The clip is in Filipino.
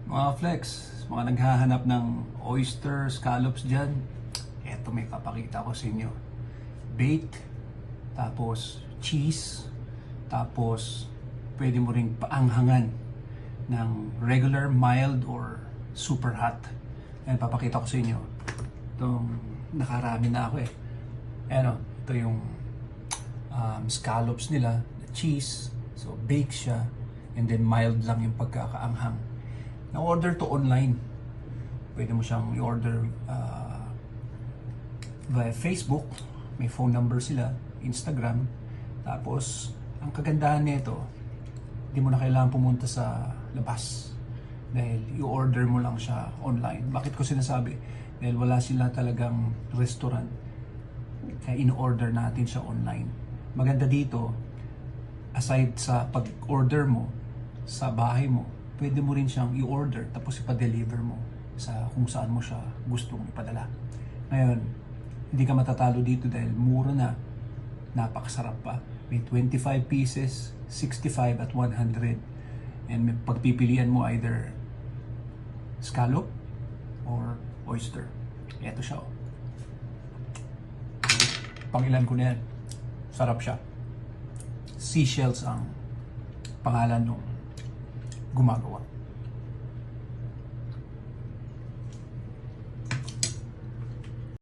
Mga flex, mga naghahanap ng oyster scallops dyan, eto may papakita ko sa inyo. Bake, tapos cheese, tapos pwede mo ring paanghangan ng regular, mild, or super hot. Ayan, papakita ko sa inyo. Itong nakarami na ako eh. Ayan o, ito yung scallops nila, the cheese, so bake siya, and then mild lang yung pagkakaanghang. Na-order to online. Pwede mo siyang i-order via Facebook. May phone number sila, Instagram. Tapos, ang kagandahan nito, hindi mo na kailangan pumunta sa labas. Dahil i-order mo lang siya online. Bakit ko sinasabi? Dahil wala sila talagang restaurant. Kaya in-order natin siya online. Maganda dito, aside sa pag-order mo sa bahay mo, pwede mo rin siyang i-order tapos ipa-deliver mo sa kung saan mo siya gustong ipadala. Ngayon, hindi ka matatalo dito dahil mura na, napakasarap pa. May 25 pieces, 65 at 100. And may pagpipilian mo either scallop or oyster. Ito siya. Oh. Pangilan ko na yan. Sarap siya. Seashells ang pangalan nung gumagawa.